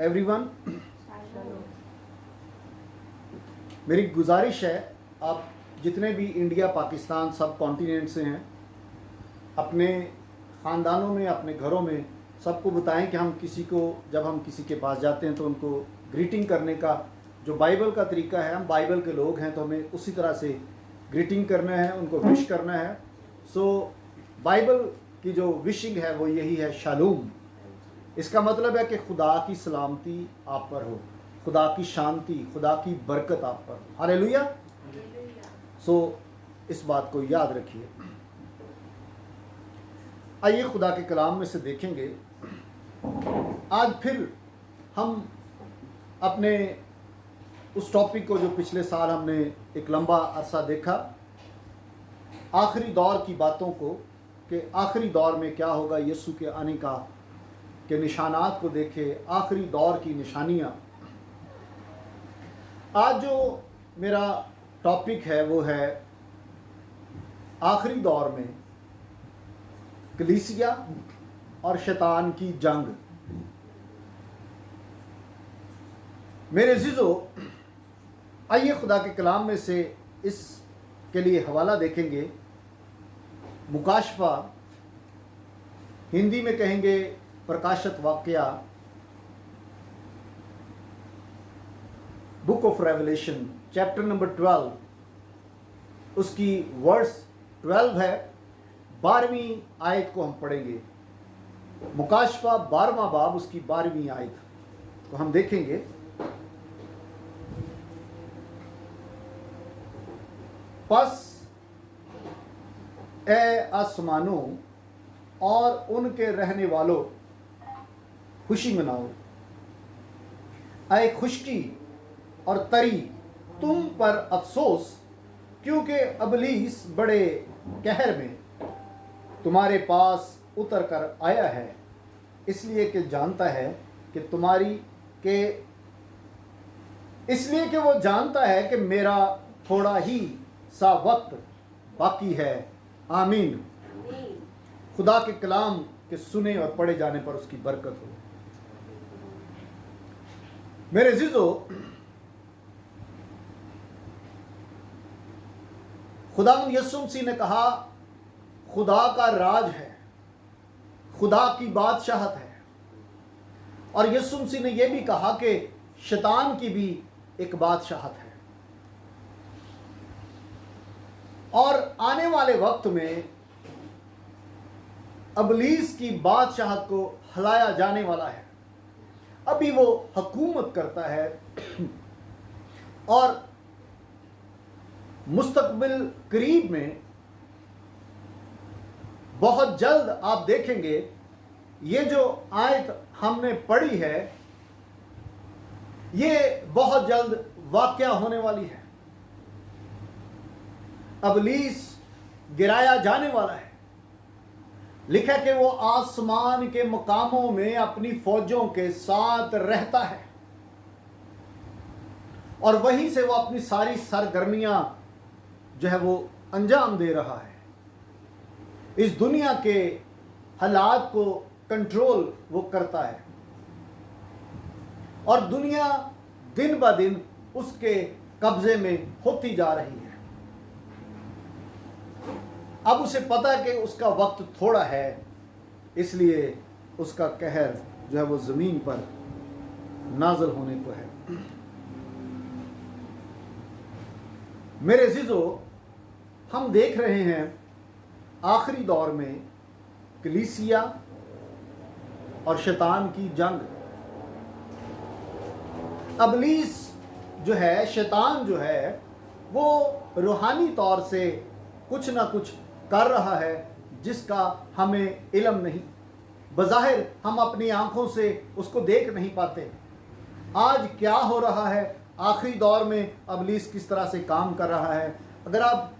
Everyone. मेरी गुजारिश है आप जितने भी इंडिया पाकिस्तान सब कॉन्टिनेंट से हैं, अपने ख़ानदानों में, अपने घरों में सबको बताएं कि हम किसी को, जब हम किसी के पास जाते हैं तो उनको ग्रीटिंग करने का जो बाइबल का तरीका है, हम बाइबल के लोग हैं तो हमें उसी तरह से ग्रीटिंग करना है, उनको विश करना है। सो बाइबल की जो विशिंग है वो यही है, शालूम। इसका मतलब है कि खुदा की सलामती आप पर हो, खुदा की शांति, खुदा की बरकत आप पर हो। हालेलुया। सो इस बात को याद रखिए। आइए खुदा के कलाम में से देखेंगे। आज फिर हम अपने उस टॉपिक को जो पिछले साल हमने एक लंबा अरसा देखा, आखिरी दौर की बातों को, कि आखिरी दौर में क्या होगा, यीशु के आने का के निशानात को देखे, आखिरी दौर की निशानियाँ। आज जो मेरा टॉपिक है वो है आखिरी दौर में कलीसिया और शैतान की जंग। मेरे अज़ीज़ों, आइए खुदा के कलाम में से इसके लिए हवाला देखेंगे। मुकाशफा, हिंदी में कहेंगे प्रकाशित वाकया, book of revelation, chapter number 12, उसकी वर्स 12 है। 12वीं आयत को हम पढ़ेंगे। मुकाशफा 12वां बाब, उसकी 12वीं आयत को हम देखेंगे। पस ए आसमानों और उनके रहने वालों, खुशी मनाओ। ऐ खुशकी और तरी, तुम पर अफसोस, क्योंकि इब्लीस बड़े कहर में तुम्हारे पास उतर कर आया है, इसलिए कि जानता है कि इसलिए कि वो जानता है कि मेरा थोड़ा ही सा वक्त बाकी है। आमीन। खुदा के कलाम के सुने और पढ़े जाने पर उसकी बरकत हो। मेरे अज़ीज़ों, खुदा यीशु मसीह ने कहा खुदा का राज है, खुदा की बादशाहत है। और यीशु मसीह ने यह भी कहा कि शैतान की भी एक बादशाहत है। और आने वाले वक्त में इब्लीस की बादशाहत को हिलाया जाने वाला है। अभी वो हुकूमत करता है और मुस्तकबिल करीब में बहुत जल्द आप देखेंगे, ये जो आयत हमने पढ़ी है ये बहुत जल्द वाक़या होने वाली है। इब्लीस गिराया जाने वाला है। लिखा कि वो आसमान के मकामों में अपनी फौजों के साथ रहता है और वहीं से वो अपनी सारी सरगर्मियां जो है वो अंजाम दे रहा है। इस दुनिया के हालात को कंट्रोल वो करता है और दुनिया दिन ब दिन उसके कब्जे में होती जा रही है। अब उसे पता है कि उसका वक्त थोड़ा है, इसलिए उसका कहर जो है वो ज़मीन पर नाज़िल होने को है। मेरे अज़ीज़ों, हम देख रहे हैं आखिरी दौर में कलीसिया और शैतान की जंग। इब्लीस जो है, शैतान जो है, वो रूहानी तौर से कुछ ना कुछ कर रहा है जिसका हमें इल्म नहीं। बज़ाहिर हम अपनी आंखों से उसको देख नहीं पाते। आज क्या हो रहा है, आखिरी दौर में इब्लीस किस तरह से काम कर रहा है। अगर आप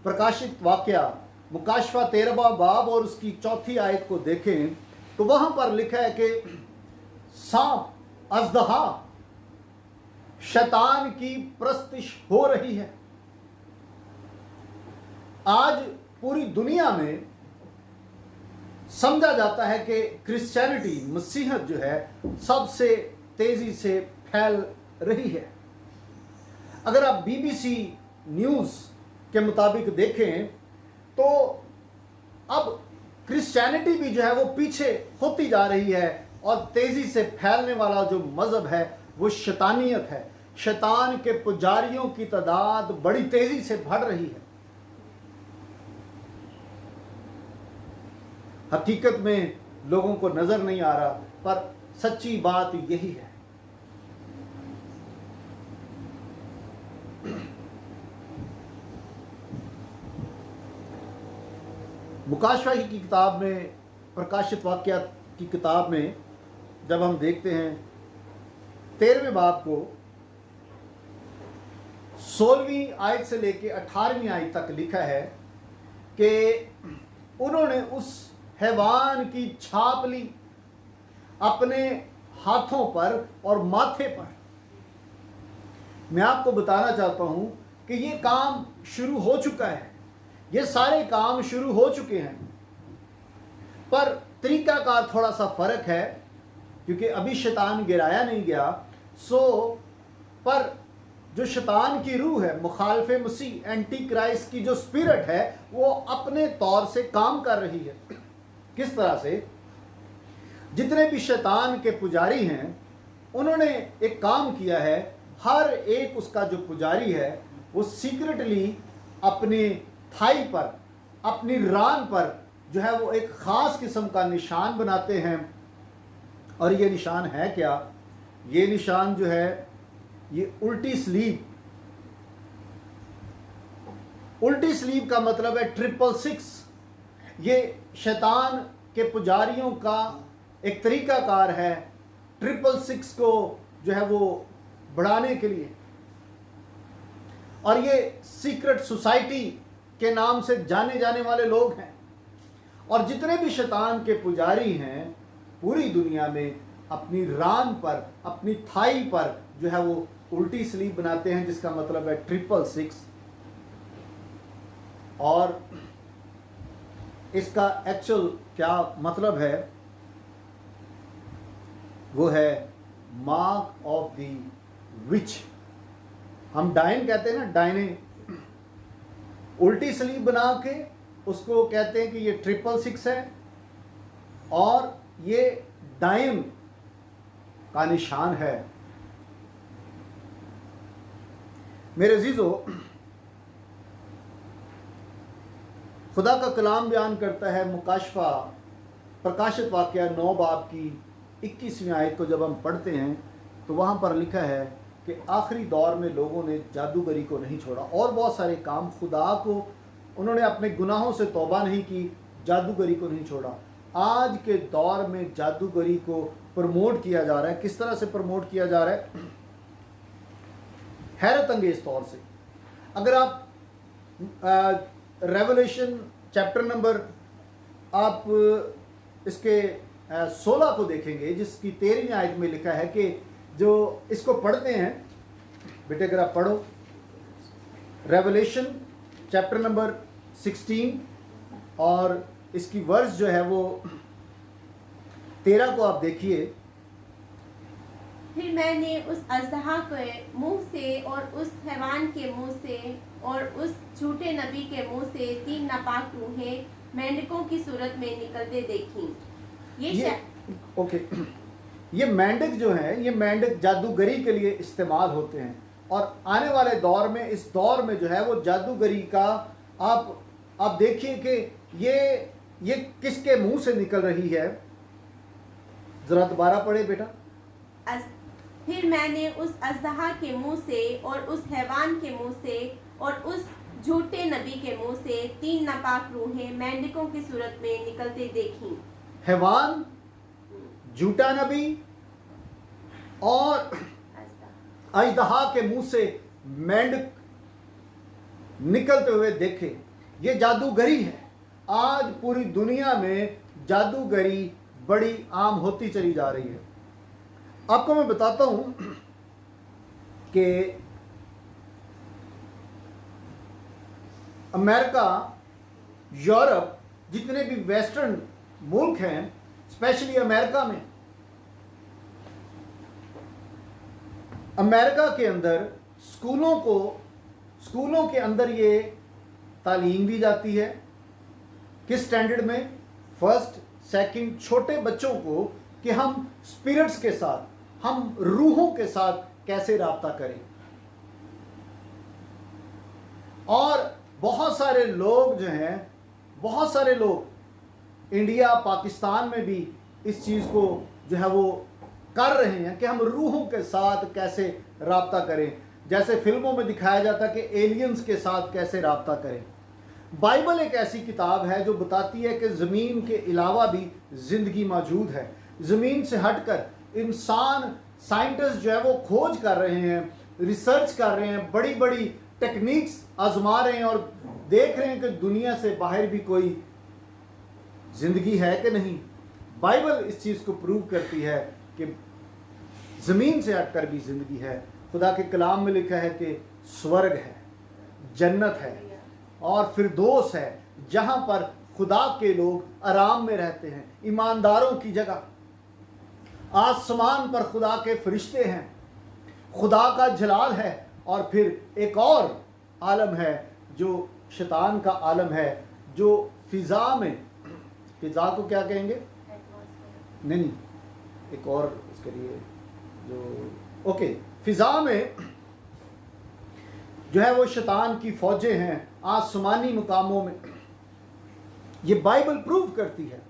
प्रकाशित वाकया मुकाशफा 13वां बाब और उसकी 4थी आयत को देखें तो वहां पर लिखा है कि सांप, अज़दहा, शैतान की प्रस्तिश हो रही है। आज पूरी दुनिया में समझा जाता है कि क्रिश्चियनिटी, मसीहत जो है सबसे तेज़ी से फैल रही है। अगर आप बीबीसी न्यूज़ के मुताबिक देखें तो अब क्रिश्चियनिटी भी जो है वो पीछे होती जा रही है और तेज़ी से फैलने वाला जो मज़हब है वो शैतानियत है। शैतान के पुजारियों की तादाद बड़ी तेज़ी से बढ़ रही है। हकीकत में लोगों को नज़र नहीं आ रहा, पर सच्ची बात यही है। मुकाशवा की किताब में, प्रकाशित वाक्यात की किताब में जब हम देखते हैं 13वें बाब को 16वीं आयत से लेकर 18वीं आयत तक लिखा है कि उन्होंने उस हैवान की छाप ली अपने हाथों पर और माथे पर। मैं आपको बताना चाहता हूं कि ये काम शुरू हो चुका है, ये सारे काम शुरू हो चुके हैं, पर तरीका का थोड़ा सा फर्क है क्योंकि अभी शैतान गिराया नहीं गया। पर जो शैतान की रूह है, मुखालिफ मसीह, एंटी क्राइस्ट की जो स्पिरिट है, वो अपने तौर से काम कर रही है। किस तरह से? जितने भी शैतान के पुजारी हैं उन्होंने एक काम किया है। हर एक उसका जो पुजारी है वो सीक्रेटली अपने थाई पर, अपनी रान पर जो है वो एक ख़ास किस्म का निशान बनाते हैं। और ये निशान है क्या? ये निशान जो है ये उल्टी स्लीव। उल्टी स्लीव का मतलब है 666। ये शैतान के पुजारियों का एक तरीकाकार है 666 को जो है वो बढ़ाने के लिए। और ये सीक्रेट सोसाइटी के नाम से जाने जाने वाले लोग हैं। और जितने भी शैतान के पुजारी हैं पूरी दुनिया में अपनी रान पर, अपनी थाई पर जो है वो उल्टी स्लीव बनाते हैं, जिसका मतलब है 666। और इसका एक्चुअल क्या मतलब है वो है मार्क ऑफ द विच। हम डायन कहते हैं ना, डायने। उल्टी स्लीव बना के उसको कहते हैं कि ये 666 है और ये डायन का निशान है। मेरे अजीजों, खुदा का कलाम बयान करता है, मुकाशफा, प्रकाशित वाक्या 9 बाब की 21वीं आयत को जब हम पढ़ते हैं तो वहाँ पर लिखा है कि आखिरी दौर में लोगों ने जादूगरी को नहीं छोड़ा और बहुत सारे काम, खुदा को उन्होंने अपने गुनाहों से तौबा नहीं की, जादूगरी को नहीं छोड़ा। आज के दौर में जादूगरी को प्रमोट किया जा रहा है। किस तरह से प्रमोट किया जा रहा है? हैरत अंगेज तौर से। अगर आप रेवलेशन चैप्टर नंबर आप इसके 16 को देखेंगे, जिसकी 13वीं आयत में लिखा है कि जो इसको पढ़ते हैं, बेटे अगर आप पढ़ो रेवलेशन चैप्टर नंबर 16 और इसकी वर्स जो है वो 13 को आप देखिए। फिर मैंने उस अजदहा के मुंह से और उस हैवान के मुंह से और उस झूठे नबी के मुंह से 3 नापाक रूहें मेंढकों की सूरत में निकलते देखी। ये मेंढक जो हैं, ये मेंढक जादूगरी के लिए इस्तेमाल होते हैं। और आने वाले दौर में, इस दौर में जो है वो जादूगरी का आप देखिए कि ये किसके मुंह से निकल रही है। जरा दोबारा पढ़े बेटा। फिर मैंने उस अजदहा के मुंह से और उस हैवान के मुंह से और उस झूठे नबी के मुंह से 3 नापाक रूहें मेंढकों की सूरत में निकलते देखी। हैवान, झूठा नबी और अजदहा के मुंह से मेंढक निकलते हुए देखे। ये जादूगरी है। आज पूरी दुनिया में जादूगरी बड़ी आम होती चली जा रही है। आपको मैं बताता हूं कि अमेरिका, यूरोप, जितने भी वेस्टर्न मुल्क हैं, स्पेशली अमेरिका में, अमेरिका के अंदर स्कूलों के अंदर ये तालीम दी जाती है। किस स्टैंडर्ड में? फर्स्ट सेकंड, छोटे बच्चों को कि हम स्पिरिट्स के साथ, हम रूहों के साथ कैसे राब्ता करें। और बहुत सारे लोग जो हैं, बहुत सारे लोग इंडिया पाकिस्तान में भी इस चीज़ को जो है वो कर रहे हैं कि हम रूहों के साथ कैसे राब्ता करें। जैसे फिल्मों में दिखाया जाता है कि एलियंस के साथ कैसे राब्ता करें। बाइबल एक ऐसी किताब है जो बताती है कि ज़मीन के अलावा भी ज़िंदगी मौजूद है। ज़मीन से हटकर इंसान, साइंटिस्ट जो है वो खोज कर रहे हैं, रिसर्च कर रहे हैं, बड़ी बड़ी टेक्निक्स आजमा रहे हैं और देख रहे हैं कि दुनिया से बाहर भी कोई ज़िंदगी है कि नहीं। बाइबल इस चीज़ को प्रूव करती है कि ज़मीन से हटकर भी ज़िंदगी है। खुदा के कलाम में लिखा है कि स्वर्ग है, जन्नत है और फिरदौस है, जहाँ पर खुदा के लोग आराम में रहते हैं, ईमानदारों की जगह। आसमान पर खुदा के फरिश्ते हैं, खुदा का जलाल है। और फिर एक और आलम है जो शैतान का आलम है, जो फ़िज़ा में, फ़िज़ा को क्या कहेंगे? नहीं, एक और उसके लिए जो ओके, फ़िज़ा में जो है वो शैतान की फ़ौजें हैं आसमानी मुकामों में। ये बाइबल प्रूव करती है।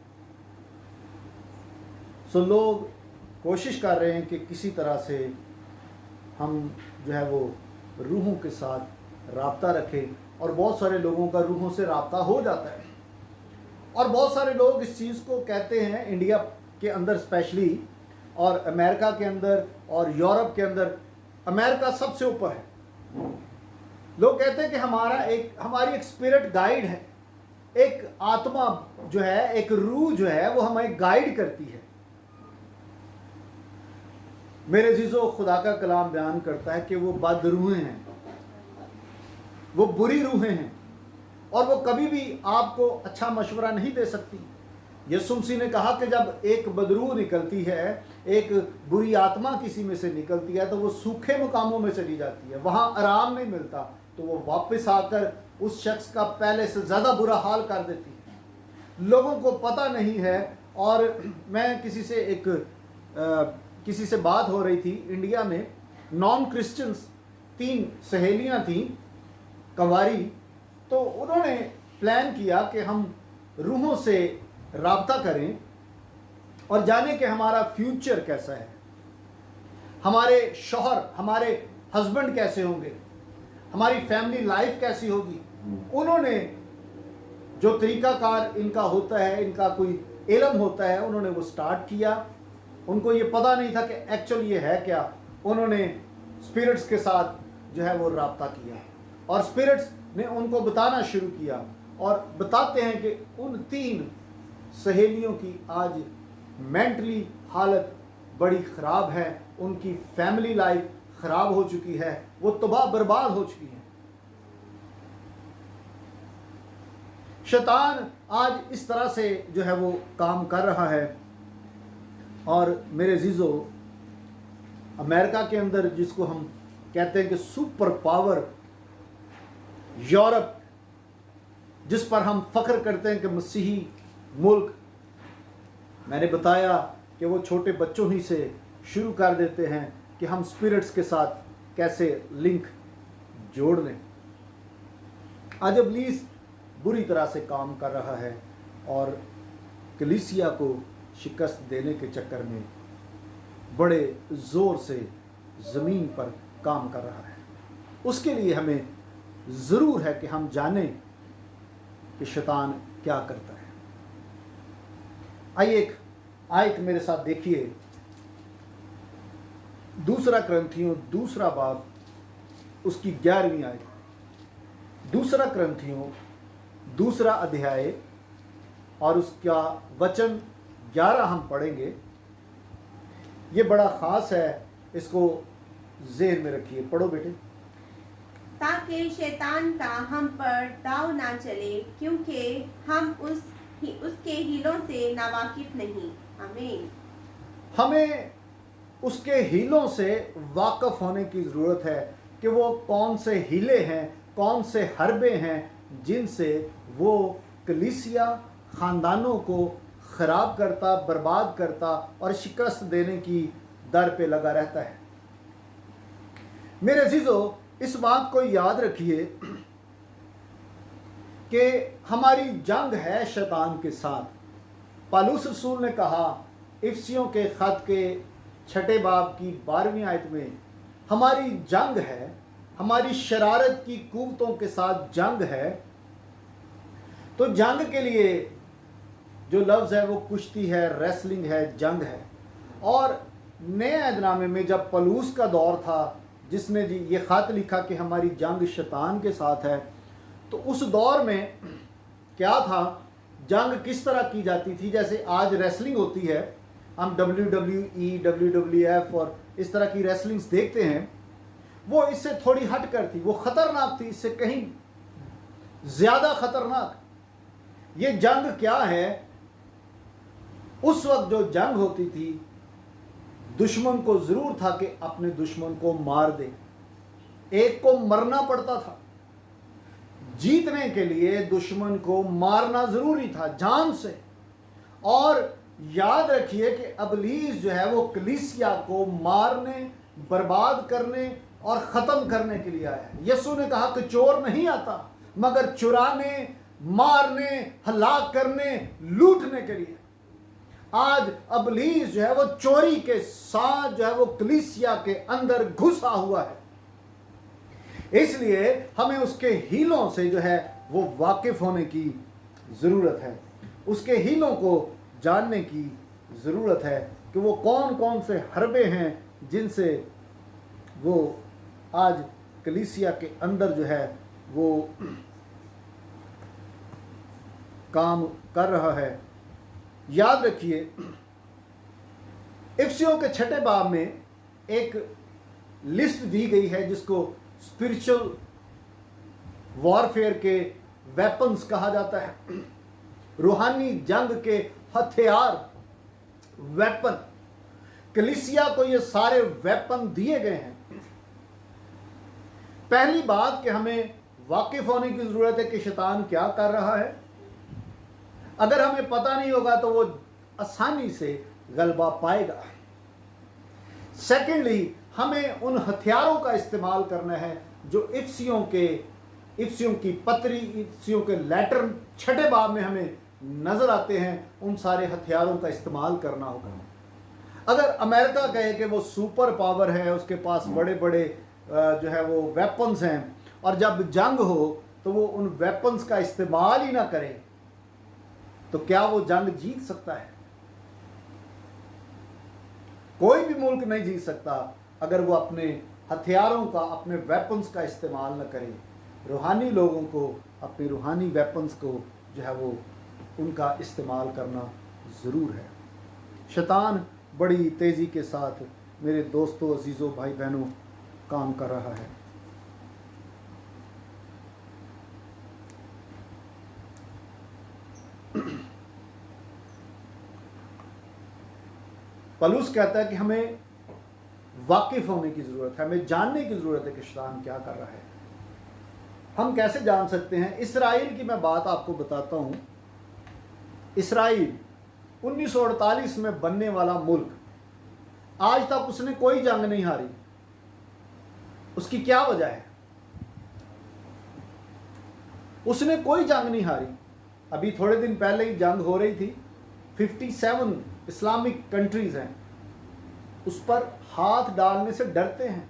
सो लोग कोशिश कर रहे हैं कि किसी तरह से हम जो है वो रूहों के साथ राब्ता रखें, और बहुत सारे लोगों का रूहों से राब्ता हो जाता है। और बहुत सारे लोग इस चीज़ को कहते हैं, इंडिया के अंदर स्पेशली, और अमेरिका के अंदर और यूरोप के अंदर, अमेरिका सबसे ऊपर है। लोग कहते हैं कि हमारी एक स्पिरिट गाइड है, एक आत्मा जो है, एक रूह जो है वो हमें गाइड करती है। मेरे अज़ीज़ों, खुदा का कलाम बयान करता है कि वो बदरूहें हैं, वो बुरी रूहें हैं, और वो कभी भी आपको अच्छा मशवरा नहीं दे सकती। यीशु मसीह ने कहा कि जब एक बदरूह निकलती है, एक बुरी आत्मा किसी में से निकलती है, तो वो सूखे मुकामों में चली जाती है, वहाँ आराम नहीं मिलता, तो वो वापस आकर उस शख्स का पहले से ज़्यादा बुरा हाल कर देती है। लोगों को पता नहीं है। और मैं किसी से बात हो रही थी, इंडिया में नॉन क्रिश्चियंस 3 सहेलियां थीं, कंवारी, तो उन्होंने प्लान किया कि हम रूहों से राब्ता करें और जाने कि हमारा फ्यूचर कैसा है, हमारे शौहर, हमारे हस्बैंड कैसे होंगे, हमारी फैमिली लाइफ कैसी होगी। उन्होंने जो तरीकाकार इनका होता है, इनका कोई इल्म होता है, उन्होंने वो स्टार्ट किया। उनको ये पता नहीं था कि एक्चुअली ये है क्या। उन्होंने स्पिरिट्स के साथ जो है वो राब्ता किया, और स्पिरिट्स ने उनको बताना शुरू किया, और बताते हैं कि उन 3 सहेलियों की आज मेंटली हालत बड़ी ख़राब है, उनकी फैमिली लाइफ ख़राब हो चुकी है, वो तबाह बर्बाद हो चुकी है। शैतान आज इस तरह से जो है वो काम कर रहा है। और मेरे अज़ीज़ों, अमेरिका के अंदर जिसको हम कहते हैं कि सुपर पावर, यूरोप जिस पर हम फ़ख्र करते हैं कि मसीही मुल्क, मैंने बताया कि वो छोटे बच्चों ही से शुरू कर देते हैं कि हम स्पिरिट्स के साथ कैसे लिंक जोड़ लें। आज इब्लीस बुरी तरह से काम कर रहा है और कलीसिया को शिकस्त देने के चक्कर में बड़े ज़ोर से ज़मीन पर काम कर रहा है। उसके लिए हमें ज़रूर है कि हम जानें कि शैतान क्या करता है। आइए एक आयत मेरे साथ देखिए, 2 कुरिन्थियों 2 बाब उसकी 11वीं आयत। 2 कुरिन्थियों 2 अध्याय और उसका वचन 11 हम पढ़ेंगे। ये बड़ा ख़ास है, इसको ज़हन में रखिए। पढ़ो बेटे। ताकि शैतान का हम पर दाव ना चले, क्योंकि हम उस उसके हीलों से नावाकिफ नहीं। आमीन। हमें उसके हीलों से वाकफ होने की ज़रूरत है कि वो कौन से हीले हैं, कौन से हरबे हैं जिनसे वो कलीसिया ख़ानदानों को ख़राब करता, बर्बाद करता और शिकस्त देने की दर पे लगा रहता है। मेरे अजीज़ों, इस बात को याद रखिए कि हमारी जंग है शैतान के साथ। पौलुस रसूल ने कहा इफिसियों के ख़त के 6 बाब की 12वीं आयत में, हमारी जंग है, हमारी शरारत की कुव्वतों के साथ जंग है। तो जंग के लिए जो लफ्ज़ है वो कुश्ती है, रेसलिंग है, जंग है। और नए अहदनामे में जब पौलुस का दौर था जिसने ये ख़त लिखा कि हमारी जंग शैतान के साथ है, तो उस दौर में क्या था, जंग किस तरह की जाती थी। जैसे आज रेसलिंग होती है, हम WWE, WWF और इस तरह की रेसलिंग्स देखते हैं, वो इससे थोड़ी हट कर थी, वो ख़तरनाक थी, इससे कहीं ज़्यादा ख़तरनाक। ये जंग क्या है, उस वक्त जो जंग होती थी, दुश्मन को ज़रूर था कि अपने दुश्मन को मार दे, एक को मरना पड़ता था। जीतने के लिए दुश्मन को मारना ज़रूरी था जान से। और याद रखिए कि इब्लीस जो है वो कलीसिया को मारने, बर्बाद करने और ख़त्म करने के लिए आया है। यीशु ने कहा कि चोर नहीं आता मगर चुराने, मारने, हलाक करने, लूटने के लिए। आज इब्लीस जो है वो चोरी के साथ जो है वो कलीसिया के अंदर घुसा हुआ है। इसलिए हमें उसके हीलों से जो है वो वाकिफ होने की ज़रूरत है, उसके हीलों को जानने की ज़रूरत है कि वो कौन कौन से हरबे हैं जिनसे वो आज कलीसिया के अंदर जो है वो काम कर रहा है। याद रखिए, इफिसियों के 6 बाब में एक लिस्ट दी गई है जिसको स्पिरिचुअल वॉरफेयर के वेपन्स कहा जाता है, रूहानी जंग के हथियार, वेपन। कलीसिया को ये सारे वेपन दिए गए हैं। पहली बात कि हमें वाकिफ होने की ज़रूरत है कि शैतान क्या कर रहा है। अगर हमें पता नहीं होगा तो वो आसानी से गलबा पाएगा। सेकेंडली, हमें उन हथियारों का इस्तेमाल करना है जो इफिसियों की पत्री, इफिसियों के लेटर 6 बाब में हमें नज़र आते हैं। उन सारे हथियारों का इस्तेमाल करना होगा। अगर अमेरिका कहे कि वो सुपर पावर है, उसके पास बड़े बड़े जो है वो वेपन्स हैं, और जब जंग हो तो वो उन वेपन्स का इस्तेमाल ही ना करे, तो क्या वो जंग जीत सकता है? कोई भी मुल्क नहीं जीत सकता अगर वो अपने हथियारों का, अपने वेपन्स का इस्तेमाल न करे। रूहानी लोगों को अपने रूहानी वेपन्स को जो है वो उनका इस्तेमाल करना ज़रूर है। शैतान बड़ी तेज़ी के साथ मेरे दोस्तों, अजीज़ों, भाई बहनों काम कर रहा है। पौलुस कहता है कि हमें वाकिफ होने की ज़रूरत है, हमें जानने की ज़रूरत है कि शैतान क्या कर रहा है। हम कैसे जान सकते हैं? इसराइल की मैं बात आपको बताता हूँ। इसराइल 1948 में बनने वाला मुल्क, आज तक उसने कोई जंग नहीं हारी। उसकी क्या वजह है? उसने कोई जंग नहीं हारी। अभी थोड़े दिन पहले ही जंग हो रही थी। 57 इस्लामिक कंट्रीज़ हैं, उस पर हाथ डालने से डरते हैं।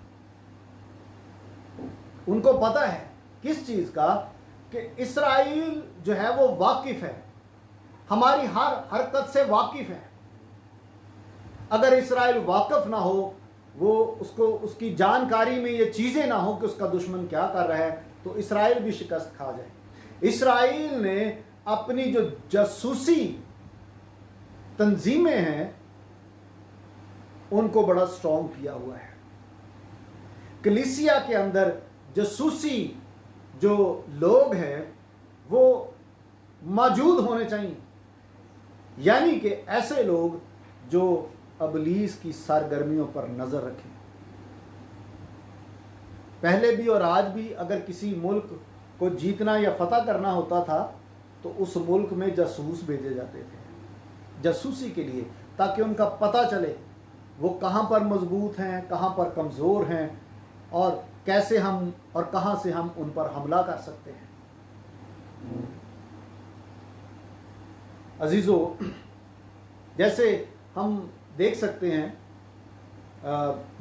उनको पता है किस चीज़ का, कि इसराइल जो है वो वाकिफ है, हमारी हर हरकत से वाकिफ है। अगर इसराइल वाकिफ ना हो, वो उसको उसकी जानकारी में ये चीज़ें ना हो कि उसका दुश्मन क्या कर रहा है, तो इसराइल भी शिकस्त खा जाए। इसराइल ने अपनी जो जासूसी तंजीमें हैं उनको बड़ा स्ट्रॉन्ग किया हुआ है। कलीसिया के अंदर जासूसी जो लोग हैं वो मौजूद होने चाहिए। यानी कि ऐसे लोग जो इब्लीस की सरगर्मियों पर नज़र रखें। पहले भी और आज भी अगर किसी मुल्क को जीतना या फतह करना होता था तो उस मुल्क में जासूस भेजे जाते थे जासूसी के लिए, ताकि उनका पता चले वो कहाँ पर मजबूत हैं, कहाँ पर कमज़ोर हैं, और कैसे हम और कहाँ से हम उन पर हमला कर सकते हैं। अजीज़ों, जैसे हम देख सकते हैं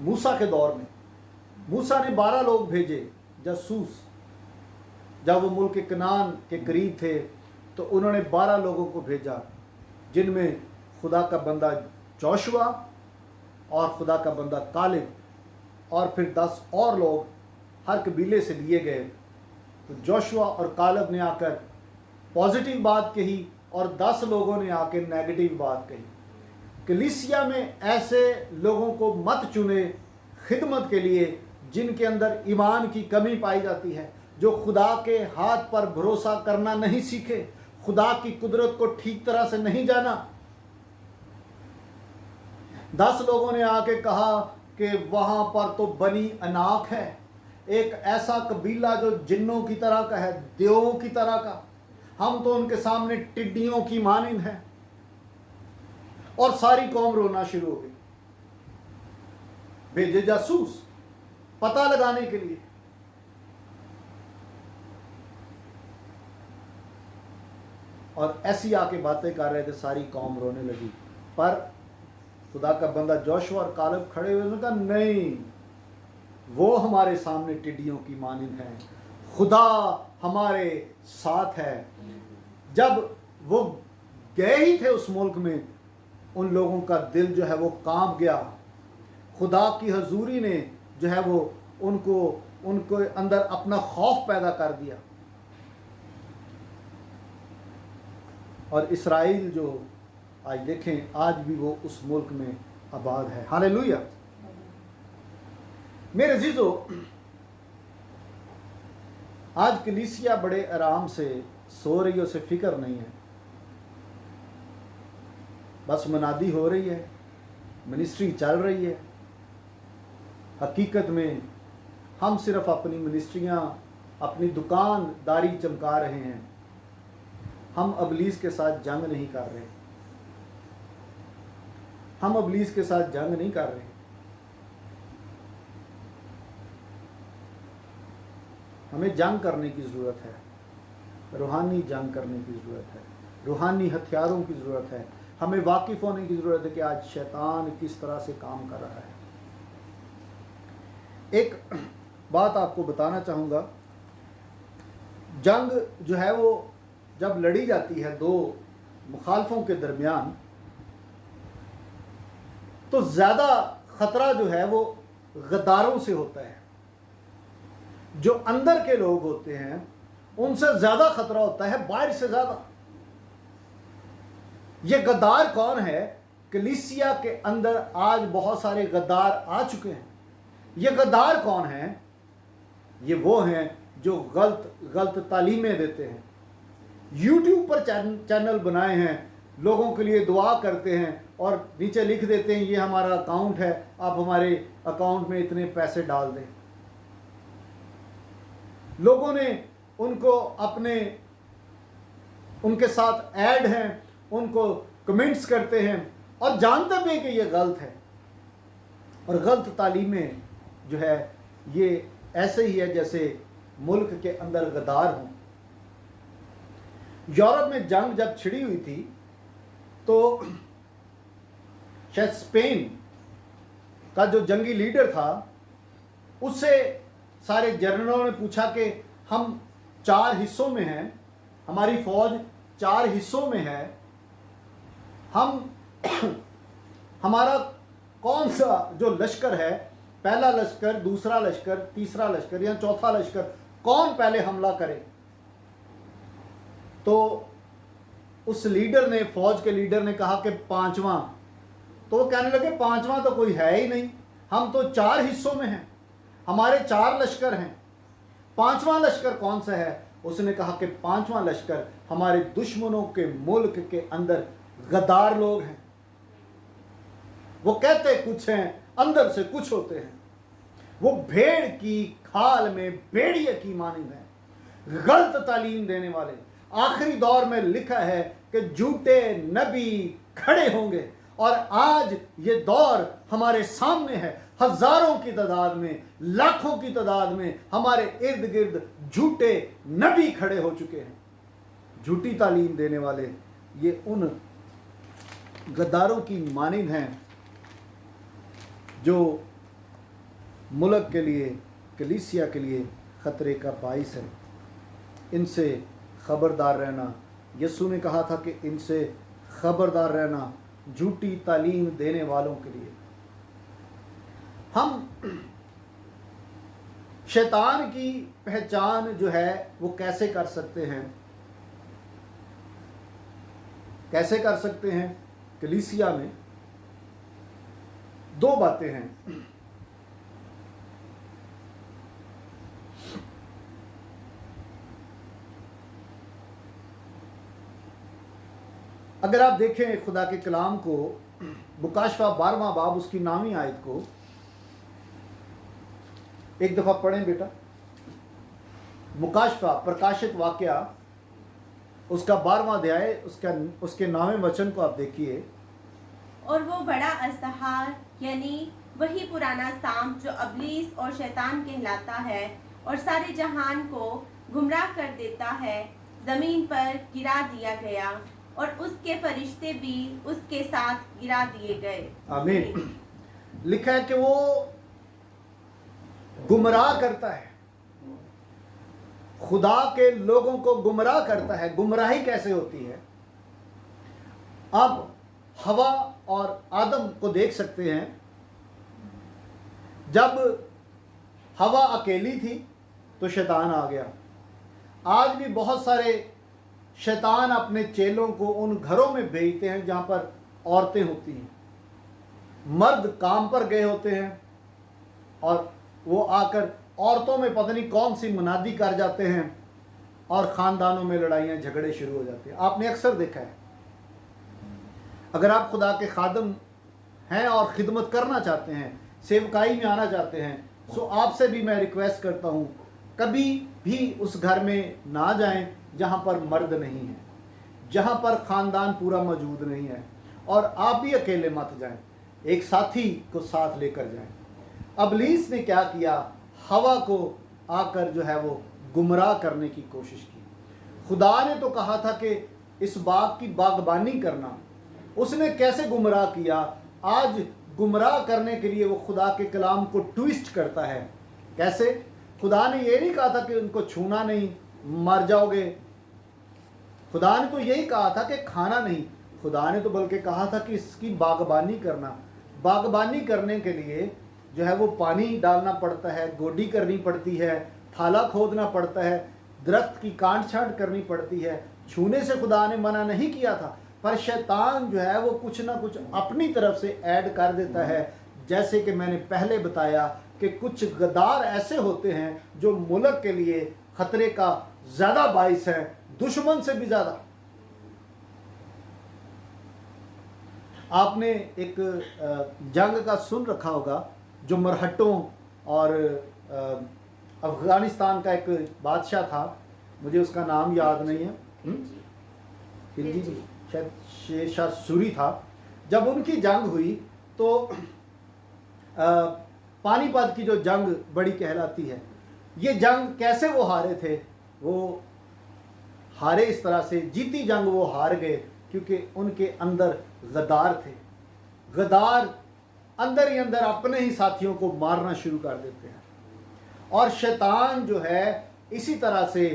मूसा के दौर में मूसा ने 12 लोग भेजे जासूस। जब वो मुल्क कनान के करीब थे तो उन्होंने 12 लोगों को भेजा, जिनमें खुदा का बंदा जोशुआ और खुदा का बंदा कालिब और फिर 10 और लोग हर कबीले से लिए गए। तो जोशुआ और कालिब ने आकर पॉजिटिव बात कही और 10 लोगों ने आकर नेगेटिव बात कही। कलीसिया में ऐसे लोगों को मत चुने खिदमत के लिए जिनके अंदर ईमान की कमी पाई जाती है, जो खुदा के हाथ पर भरोसा करना नहीं सीखे, खुदा की कुदरत को ठीक तरह से नहीं जाना। 10 लोगों ने आके कहा कि वहाँ पर तो बनी अनाक है, एक ऐसा कबीला जो जिन्नों की तरह का है, देवों की तरह का, हम तो उनके सामने टिड्डियों की मानिंद हैं। और सारी कौम रोना शुरू हो गई। भेजे जासूस पता लगाने के लिए। और ऐसी आके बातें कर रहे थे, सारी कौम रोने लगी। पर खुदा का बंदा जोशुआ और कालिब खड़े हुए, उन्होंने कहा नहीं, वो हमारे सामने टिड्डियों की मानिंद हैं, खुदा हमारे साथ है। जब वो गए ही थे उस मुल्क में, उन लोगों का दिल जो है वो कांप गया। खुदा की हजूरी ने जो है वो उनको अंदर अपना खौफ पैदा कर दिया। और इसराइल जो आज देखें, आज भी वो उस मुल्क में आबाद है। हालेलुया। मेरे अजीजों, आज कलीसिया बड़े आराम से सो रही है, उसे फिक्र नहीं है। बस मनादी हो रही है, मिनिस्ट्री चल रही है। हकीकत में हम सिर्फ अपनी मिनिस्ट्रियां, अपनी दुकानदारी चमका रहे हैं। हम इब्लीस के साथ जंग नहीं कर रहे। हम इब्लीस के साथ जंग नहीं कर रहे। हमें जंग करने की ज़रूरत है, रूहानी जंग करने की ज़रूरत है, रूहानी हथियारों की ज़रूरत है। हमें वाकिफ़ होने की ज़रूरत है कि आज शैतान किस तरह से काम कर रहा है। एक बात आपको बताना चाहूँगा, जंग जो है वो जब लड़ी जाती है दो मुखालफों के दरमियान, तो ज़्यादा ख़तरा जो है वो गद्दारों से होता है। जो अंदर के लोग होते हैं उनसे ज़्यादा ख़तरा होता है, बाहर से ज़्यादा। ये गद्दार कौन है? कलीसिया के अंदर आज बहुत सारे गद्दार आ चुके हैं। ये गद्दार कौन हैं? ये वो हैं जो गलत तालीमें देते हैं, यूट्यूब पर चैनल बनाए हैं, लोगों के लिए दुआ करते हैं और नीचे लिख देते हैं ये हमारा अकाउंट है, आप हमारे अकाउंट में इतने पैसे डाल दें। लोगों ने उनके साथ ऐड हैं, उनको कमेंट्स करते हैं और जानते भी हैं कि ये गलत है। और गलत तालीमें जो है ये ऐसे ही है जैसे मुल्क के अंदर गद्दार हों। यूरोप में जंग जब छिड़ी हुई थी तो शायद स्पेन का जो जंगी लीडर था, उससे सारे जनरलों ने पूछा कि हम 4 हिस्सों में हैं, हमारी फौज 4 हिस्सों में है, हमारा कौन सा जो लश्कर है, पहला लश्कर, दूसरा लश्कर, तीसरा लश्कर या चौथा लश्कर, कौन पहले हमला करे? तो उस लीडर ने, फौज के लीडर ने कहा कि 5वां। तो वो कहने लगे 5वां तो कोई है ही नहीं, हम तो 4 हिस्सों में हैं, हमारे 4 लश्कर हैं, 5वां लश्कर कौन सा है? उसने कहा कि 5वां लश्कर हमारे दुश्मनों के मुल्क के अंदर गद्दार लोग हैं। वो कहते कुछ हैं, अंदर से कुछ होते हैं। वो भेड़ की खाल में भेड़िए की मानिंद है, गलत तालीम देने वाले। आखिरी दौर में लिखा है कि झूठे नबी खड़े होंगे, और आज ये दौर हमारे सामने है। हजारों की तादाद में, लाखों की तादाद में हमारे इर्द गिर्द झूठे नबी खड़े हो चुके हैं, झूठी तालीम देने वाले। ये उन गद्दारों की मानिंद हैं जो मुल्क के लिए, कलीसिया के लिए खतरे का बाइस है। इनसे खबरदार रहना। यीशु ने कहा था कि इनसे खबरदार रहना, झूठी तालीम देने वालों के लिए। हम शैतान की पहचान जो है वो कैसे कर सकते हैं? कैसे कर सकते हैं? कलीसिया में दो बातें हैं। अगर आप देखें खुदा के कलाम को, मुकाशफा 12वां बाब उसकी 9वीं आयत को एक दफा पढ़ें बेटा। मुकाशफा, प्रकाशित वाकया, उसका 12वां अध्याय, उसके 9वें वचन को आप देखिए। और वो बड़ा अजदहा, यानी वही पुराना सांप जो अबलीस और शैतान कहलाता है और सारे जहान को गुमराह कर देता है, जमीन पर गिरा दिया गया और उसके फरिश्ते भी उसके साथ गिरा दिए गए। आमीन। लिखा है कि वो गुमराह करता है, खुदा के लोगों को गुमराह करता है। गुमराही कैसे होती है? अब हवा और आदम को देख सकते हैं। जब हवा अकेली थी तो शैतान आ गया। आज भी बहुत सारे शैतान अपने चेलों को उन घरों में भेजते हैं जहां पर औरतें होती हैं। मर्द काम पर गए होते हैं और वो आकर औरतों में पता नहीं कौन सी मुनादी कर जाते हैं और ख़ानदानों में लड़ाइयाँ झगड़े शुरू हो जाते हैं। आपने अक्सर देखा है। अगर आप खुदा के खादम हैं और ख़िदमत करना चाहते हैं, सेवकाई में आना चाहते हैं, सो आपसे भी मैं रिक्वेस्ट करता हूँ, कभी भी उस घर में ना जाएं जहाँ पर मर्द नहीं है, जहाँ पर ख़ानदान पूरा मौजूद नहीं है। और आप भी अकेले मत जाएं, एक साथी को साथ लेकर जाएं। अबलीस ने क्या किया? हवा को आकर जो है वो गुमराह करने की कोशिश की। खुदा ने तो कहा था कि इस बाग की बागबानी करना, उसने कैसे गुमराह किया? आज गुमराह करने के लिए वो खुदा के कलाम को ट्विस्ट करता है। कैसे? खुदा ने ये नहीं कहा था कि उनको छूना नहीं, मर जाओगे। खुदा ने तो यही कहा था कि खाना नहीं। खुदा ने तो बल्कि कहा था कि इसकी बागबानी करना। बागबानी करने के लिए जो है वो पानी डालना पड़ता है, गोडी करनी पड़ती है, थाला खोदना पड़ता है, दरख्त की काट छांट करनी पड़ती है। छूने से खुदा ने मना नहीं किया था, पर शैतान जो है वो कुछ ना कुछ अपनी तरफ से ऐड कर देता है। जैसे कि मैंने पहले बताया कि कुछ गद्दार ऐसे होते हैं जो मुल्क के लिए खतरे का ज़्यादा बाइस है, दुश्मन से भी ज़्यादा। आपने एक जंग का सुन रखा होगा जो मरहट्टों और अफ़गानिस्तान का एक बादशाह था, मुझे उसका नाम याद नहीं है, खिलजी जी, शायद शेरशाह सूरी था। जब उनकी जंग हुई तो पानीपत की जो जंग बड़ी कहलाती है, ये जंग कैसे वो हारे थे? वो हारे इस तरह से, जीती जंग वो हार गए क्योंकि उनके अंदर गद्दार थे। गद्दार अंदर ही अंदर अपने ही साथियों को मारना शुरू कर देते हैं। और शैतान जो है इसी तरह से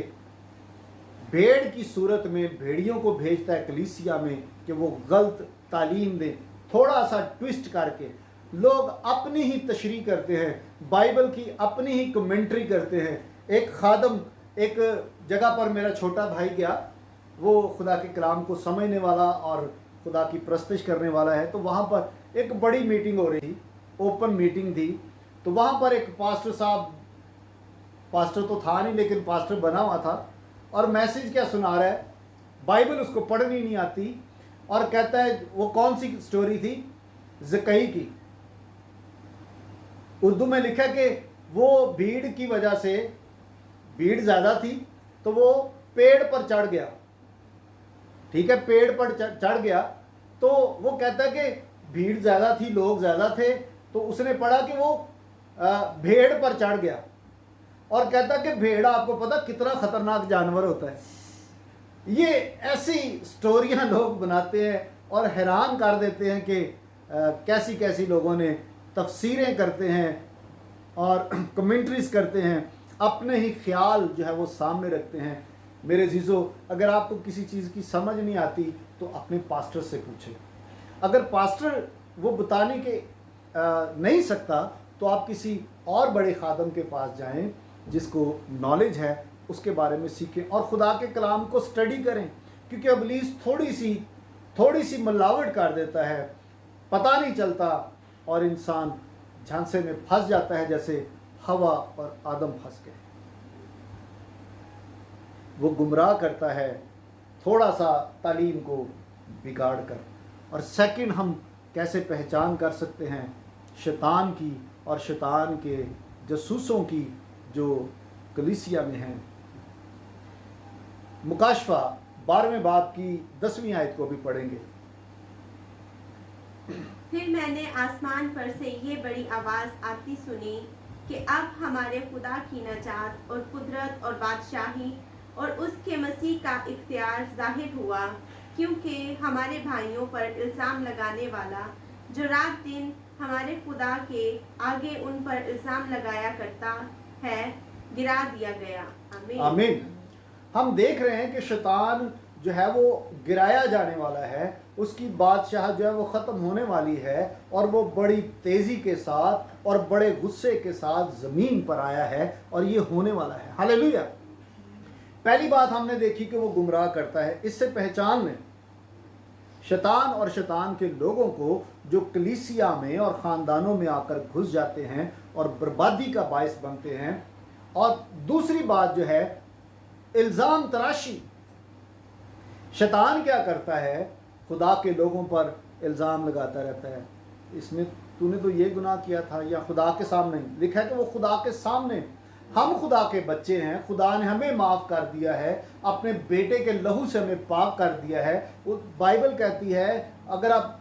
भेड़ की सूरत में भेड़ियों को भेजता है कलीसिया में कि वो गलत तालीम दें, थोड़ा सा ट्विस्ट करके। लोग अपनी ही तशरीह करते हैं, बाइबल की अपनी ही कमेंट्री करते हैं। एक खादम, एक जगह पर मेरा छोटा भाई गया, वो खुदा के कलाम को समझने वाला और खुदा की प्रस्तश करने वाला है। तो वहाँ पर एक बड़ी मीटिंग हो रही थी, ओपन मीटिंग थी। तो वहाँ पर एक पास्टर साहब, पास्टर तो था नहीं लेकिन पास्टर बना हुआ था, और मैसेज क्या सुना रहा है, बाइबल उसको पढ़नी नहीं आती, और कहता है, वो कौन सी स्टोरी थी? ज़कई की। उर्दू में लिखा कि वो भीड़ की वजह से, भीड़ ज़्यादा थी तो वो पेड़ पर चढ़ गया, ठीक है, पेड़ पर चढ़ गया। तो वो कहता है कि भीड़ ज़्यादा थी, लोग ज़्यादा थे, तो उसने पढ़ा कि वो भेड़ पर चढ़ गया, और कहता है कि भेड़, आपको पता कितना ख़तरनाक जानवर होता है। ये ऐसी स्टोरियां लोग बनाते हैं और हैरान कर देते हैं कि कैसी कैसी लोगों ने तफसीरें करते हैं और कमेंट्रीज करते हैं, अपने ही ख्याल जो है वो सामने रखते हैं। मेरे जीजो, अगर आपको किसी चीज़ की समझ नहीं आती तो अपने पास्टर से पूछें। अगर पास्टर वो बताने के नहीं सकता तो आप किसी और बड़े खादम के पास जाएं जिसको नॉलेज है, उसके बारे में सीखें और खुदा के कलाम को स्टडी करें, क्योंकि इब्लीस थोड़ी सी मिलावट कर देता है, पता नहीं चलता और इंसान झांसे में फंस जाता है, जैसे हवा और आदम फंस गए। वो गुमराह करता है थोड़ा सा तालीम को बिगाड़ कर। और सेकंड, हम कैसे पहचान कर सकते हैं शैतान की और शैतान के जासूसों की जो कलीसिया में हैं? मुकाशफा 12वें बाब की 10वीं आयत को भी पढ़ेंगे। फिर मैंने आसमान पर से ये बड़ी आवाज़ आती सुनी कि अब हमारे खुदा की नजात और कुदरत और बादशाही और उसके मसीह का इख्तियार जाहिर हुआ, क्योंकि हमारे भाइयों पर इल्ज़ाम लगाने वाला जो रात दिन हमारे खुदा के आगे उन पर इल्ज़ाम लगाया करता है, गिरा दिया गया। आमीन। आमीन। हम देख रहे हैं कि शैतान जो है वो गिराया जाने वाला है, उसकी बादशाह जो है वो ख़त्म होने वाली है, और वो बड़ी तेज़ी के साथ और बड़े गुस्से के साथ ज़मीन पर आया है, और ये होने वाला है। हालेलुया। पहली बात हमने देखी कि वो गुमराह करता है। इससे पहचान लें शैतान और शैतान के लोगों को जो कलीसिया में और ख़ानदानों में आकर घुस जाते हैं और बर्बादी का बायस बनते हैं। और दूसरी बात जो है इल्ज़ाम तराशी। शैतान क्या करता है? खुदा के लोगों पर इल्ज़ाम लगाता रहता है, इसमें तूने तो ये गुनाह किया था, या खुदा के सामने लिखा है कि वो खुदा के सामने, हम खुदा के बच्चे हैं, खुदा ने हमें माफ़ कर दिया है, अपने बेटे के लहू से हमें पाक कर दिया है। वो बाइबल कहती है, अगर आप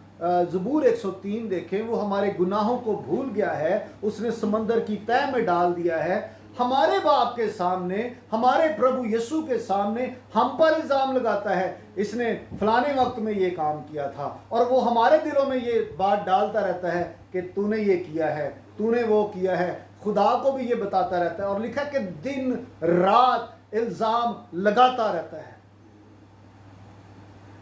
ज़बूर 103 देखें, वो हमारे गुनाहों को भूल गया है, उसने समंदर की तह में डाल दिया है। हमारे बाप के सामने, हमारे प्रभु यीशु के सामने हम पर इल्ज़ाम लगाता है, इसने फलाने वक्त में ये काम किया था, और वो हमारे दिलों में ये बात डालता रहता है कि तूने ये किया है, तूने वो किया है। खुदा को भी ये बताता रहता है, और लिखा कि दिन रात इल्ज़ाम लगाता रहता है।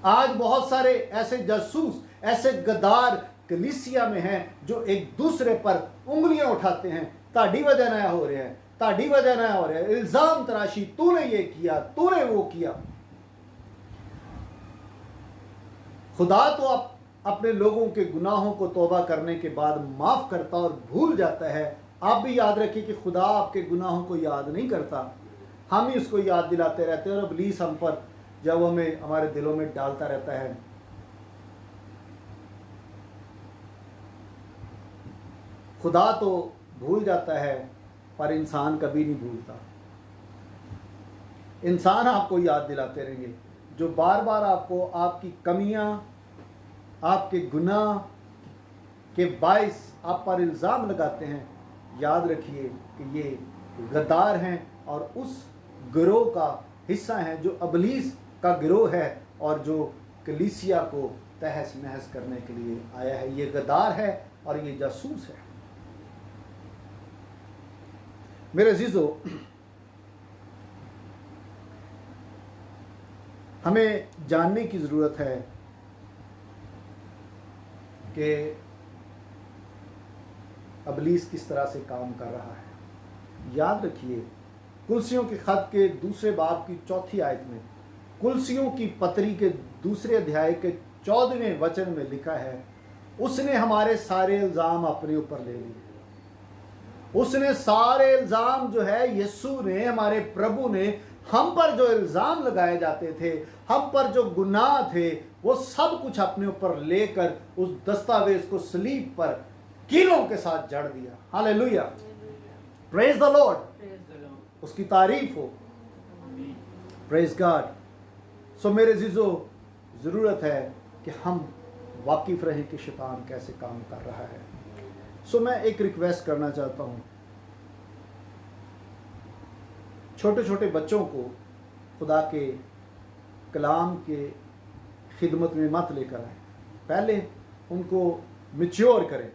आज बहुत सारे ऐसे जासूस, ऐसे गद्दार कलीसिया में हैं जो एक दूसरे पर उंगलियां उठाते हैं, ताड़ी वजह नया हो रहा है, ताड़ी वजह नया हो रहा है, इल्ज़ाम तराशी, तूने ये किया, तूने वो किया। खुदा तो अपने लोगों के गुनाहों को तौबा करने के बाद माफ़ करता और भूल जाता है। आप भी याद रखिए कि खुदा आपके गुनाहों को याद नहीं करता, हम ही उसको याद दिलाते रहते हैं, और इब्लीस हम पर जब हमें हमारे दिलों में डालता रहता है। खुदा तो भूल जाता है पर इंसान कभी नहीं भूलता। इंसान आपको याद दिलाते रहेंगे, जो बार बार आपको आपकी कमियां, आपके गुनाह के बायस आप पर इल्ज़ाम लगाते हैं। याद रखिए कि ये गद्दार हैं और उस गिरोह का हिस्सा हैं जो इब्लीस का गिरोह है, और जो कलीसिया को तहस नहस करने के लिए आया है। ये गद्दार है और ये जासूस है। मेरे अजीजों, हमें जानने की ज़रूरत है कि इब्लीस किस तरह से काम कर रहा है। याद रखिए, कुलसियों के खत के 2 बाब की 4 आयत में, कुलसियों की पत्री के 2 अध्याय के 14वें वचन में लिखा है, उसने हमारे सारे इल्ज़ाम अपने ऊपर ले लिए। उसने सारे इल्ज़ाम जो है, यीशु ने, हमारे प्रभु ने हम पर जो इल्ज़ाम लगाए जाते थे, हम पर जो गुनाह थे, वो सब कुछ अपने ऊपर लेकर उस दस्तावेज को सलीब पर कीलों के साथ जड़ दिया। हालेलुया, प्रेज द लॉर्ड, उसकी तारीफ हो, प्रेज गॉड। सो मेरे जीजो, ज़रूरत है कि हम वाकिफ रहें कि शैतान कैसे काम कर रहा है। सो मैं एक रिक्वेस्ट करना चाहता हूँ, छोटे छोटे बच्चों को खुदा के कलाम के खिदमत में मत लेकर आए, पहले उनको मैच्योर करें,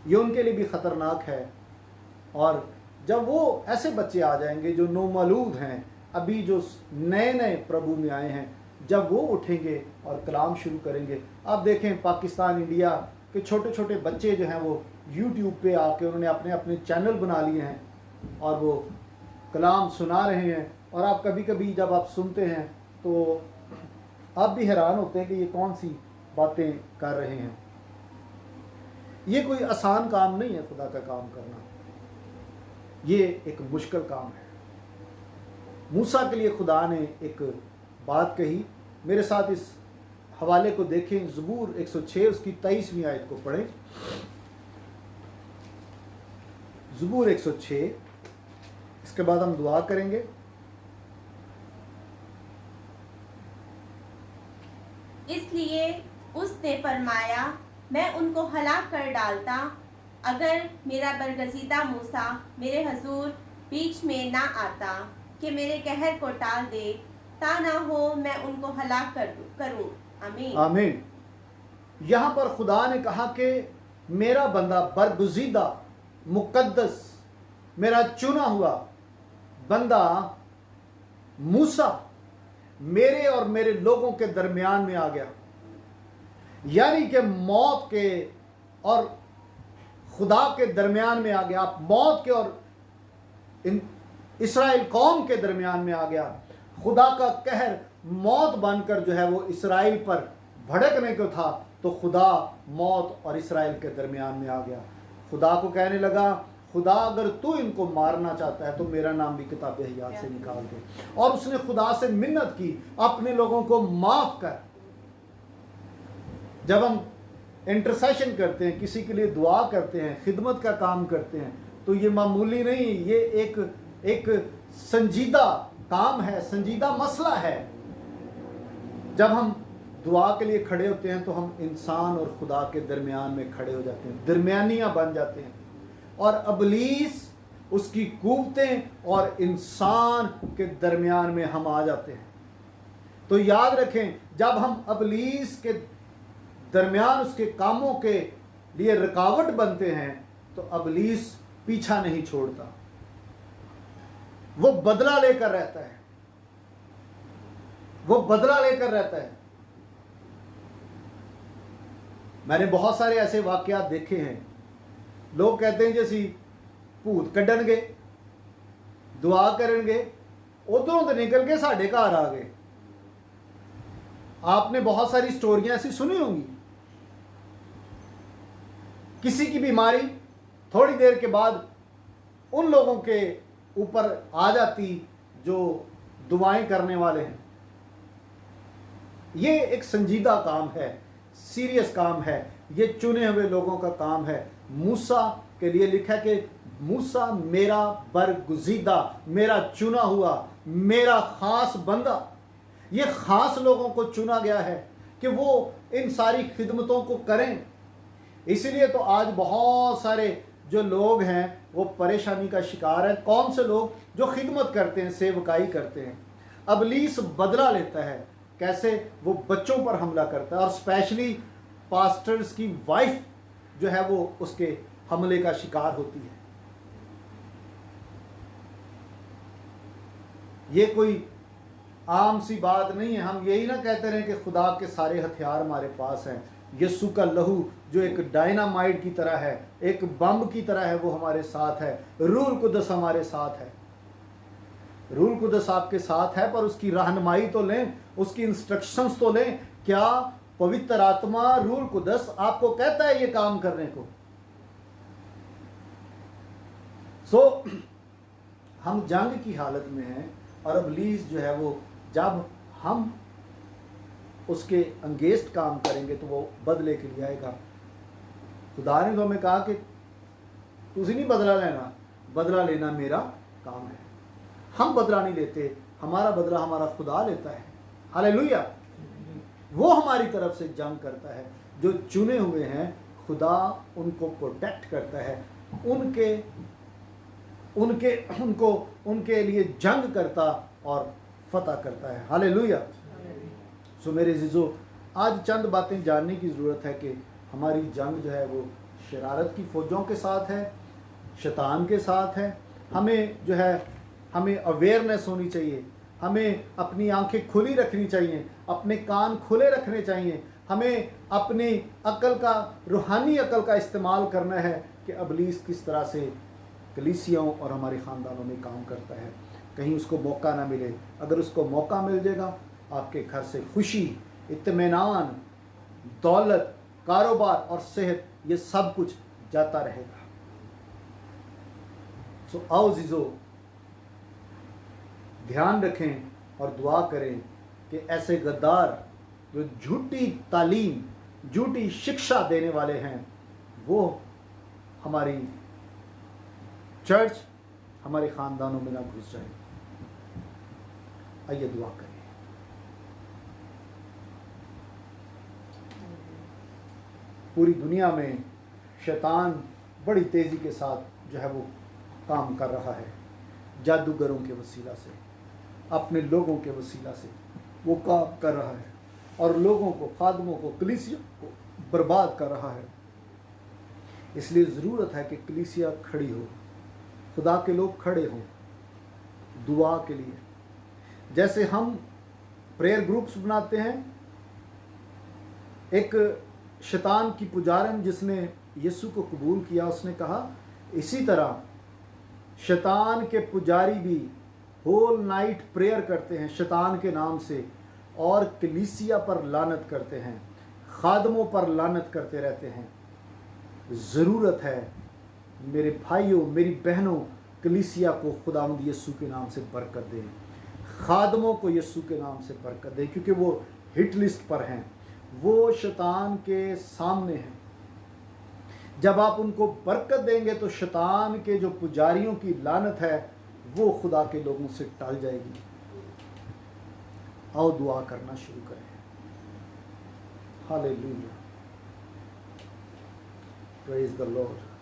ये उनके लिए भी ख़तरनाक है। और जब वो ऐसे बच्चे आ जाएंगे जो नौमौलूद हैं, अभी जो नए नए प्रभु में आए हैं, जब वो उठेंगे और कलाम शुरू करेंगे, आप देखें पाकिस्तान इंडिया के छोटे छोटे बच्चे जो हैं वो यूट्यूब पे आके उन्होंने अपने अपने चैनल बना लिए हैं और वो कलाम सुना रहे हैं। और आप कभी कभी जब आप सुनते हैं तो आप भी हैरान होते हैं कि ये कौन सी बातें कर रहे हैं। ये कोई आसान काम नहीं है खुदा का काम करना, ये एक मुश्किल काम है। मूसा के लिए खुदा ने एक बात कही, मेरे साथ इस हवाले को देखें, ज़बूर 106 उसकी 23वीं आयत को पढ़ें। ज़बूर 106, इसके बाद हम दुआ करेंगे। इसलिए उसने फरमाया, मैं उनको हलाक कर डालता अगर मेरा बरगज़ीदा मूसा मेरे हजूर बीच में ना आता कि मेरे कहर को टाल दे, ता ना हो मैं उनको हलाक करूं। आमीन आमीन। यहाँ पर खुदा ने कहा कि मेरा बंदा बरगुज़ीदा, मुकद्दस, मेरा चुना हुआ बंदा मूसा मेरे और मेरे लोगों के दरमियान में आ गया, यानी कि मौत के और खुदा के दरमियान में आ गया। आप मौत के और इसराइल कौम के दरमियान में आ गया। खुदा का कहर मौत बनकर जो है वो इसराइल पर भड़कने को था, तो खुदा मौत और इसराइल के दरमियान में आ गया। खुदा को कहने लगा, खुदा अगर तू इनको मारना चाहता है तो मेरा नाम भी किताब हयात से निकाल दे। और उसने खुदा से मिन्नत की, अपने लोगों को माफ़ कर। जब हम इंटरसेशन करते हैं, किसी के लिए दुआ करते हैं, खिदमत का काम करते हैं, तो ये मामूली नहीं, ये एक संजीदा काम है, संजीदा मसला है। जब हम दुआ के लिए खड़े होते हैं तो हम इंसान और खुदा के दरमियान में खड़े हो जाते हैं, दरमियानियाँ बन जाते हैं। और अबलीस, उसकी कुव्वतें और इंसान के दरमियान में हम आ जाते हैं। तो याद रखें, जब हम अबलीस के दरमियान उसके कामों के लिए रुकावट बनते हैं तो अबलीस पीछा नहीं छोड़ता, वो बदला लेकर रहता है, वो बदला लेकर रहता है। मैंने बहुत सारे ऐसे वाकयात देखे हैं, लोग कहते हैं जैसी भूत कड्डणगे, दुआ करेंगे, उधरों तो निकल के साढ़े घर आ गए। आपने बहुत सारी स्टोरियां ऐसी सुनी होंगी, किसी की बीमारी थोड़ी देर के बाद उन लोगों के ऊपर आ जाती जो दुआएं करने वाले हैं। ये एक संजीदा काम है, सीरियस काम है, ये चुने हुए लोगों का काम है। मूसा के लिए लिखा कि मूसा मेरा बरगुज़ीदा, मेरा चुना हुआ, मेरा खास बंदा। ये खास लोगों को चुना गया है कि वो इन सारी खिदमतों को करें। इसीलिए तो आज बहुत सारे जो लोग हैं वो परेशानी का शिकार हैं। कौन से लोग? जो खिदमत करते हैं, सेवकाई करते हैं। अबलीस बदला लेता है, कैसे? वो बच्चों पर हमला करता है, और स्पेशली पास्टर्स की वाइफ जो है वो उसके हमले का शिकार होती है। ये कोई आम सी बात नहीं है। हम यही ना कहते रहे कि खुदा के सारे हथियार हमारे पास हैं। यीशु का लहू जो एक डायनामाइट की तरह है, एक बम की तरह है, वो हमारे साथ है। रूल कुदस हमारे साथ है। रूल कुदस आपके साथ है, पर उसकी रहनुमाई तो लें, उसकी इंस्ट्रक्शंस तो लें। क्या पवित्र आत्मा रूल कुदस आपको कहता है ये काम करने को? हम जंग की हालत में हैं, और अबलीस जो है वो जब हम उसके अंगेस्ट काम करेंगे तो वो बदले के लिए आएगा। खुदा ने तो हमें कहा कि तुझे नहीं बदला लेना, बदला लेना मेरा काम है। हम बदला नहीं लेते, हमारा बदला हमारा खुदा लेता है। हालेलुया। वो हमारी तरफ से जंग करता है। जो चुने हुए हैं खुदा उनको प्रोटेक्ट करता है, उनके लिए जंग करता और फतह करता है। हालेलुया। सो मेरे अज़ीज़ों, आज चंद बातें जानने की ज़रूरत है कि हमारी जंग जो है वो शरारत की फ़ौजों के साथ है, शैतान के साथ है। हमें जो है हमें अवेयरनेस होनी चाहिए, हमें अपनी आंखें खुली रखनी चाहिए, अपने कान खुले रखने चाहिए। हमें अपनी अक्ल का, रूहानी अक्ल का इस्तेमाल करना है कि इब्लीस किस तरह से कलीसियाओं और हमारे ख़ानदानों में काम करता है। कहीं उसको मौका ना मिले। अगर उसको मौका मिल जाएगा, आपके घर से खुशी, इत्मीनान, दौलत, कारोबार और सेहत, ये सब कुछ जाता रहेगा। सो आओ जीजो, ध्यान रखें और दुआ करें कि ऐसे गद्दार जो झूठी तालीम, झूठी शिक्षा देने वाले हैं, वो हमारी चर्च, हमारे ख़ानदानों में ना घुस जाए। आइए दुआ करें। पूरी दुनिया में शैतान बड़ी तेज़ी के साथ जो है वो काम कर रहा है। जादूगरों के वसीला से, अपने लोगों के वसीला से वो काम कर रहा है और लोगों को, खादमों को, कलीसिया को बर्बाद कर रहा है। इसलिए ज़रूरत है कि कलीसिया खड़ी हो, खुदा के लोग खड़े हों दुआ के लिए। जैसे हम प्रेयर ग्रुप्स बनाते हैं, एक शैतान की पुजारन जिसने यीशु को कबूल किया, उसने कहा इसी तरह शैतान के पुजारी भी होल नाइट प्रेयर करते हैं शैतान के नाम से, और कलीसिया पर लानत करते हैं, खादमों पर लानत करते रहते हैं। ज़रूरत है मेरे भाइयों, मेरी बहनों, कलीसिया को खुदावंद यीशु के नाम से बरकत दें, खादमों को यीशु के नाम से बरकत दें, क्योंकि वो हिट लिस्ट पर हैं, वो शैतान के सामने हैं। जब आप उनको बरकत देंगे तो शैतान के जो पुजारियों की लानत है वो खुदा के लोगों से टल जाएगी। आओ दुआ करना शुरू करें। Hallelujah, praise the Lord.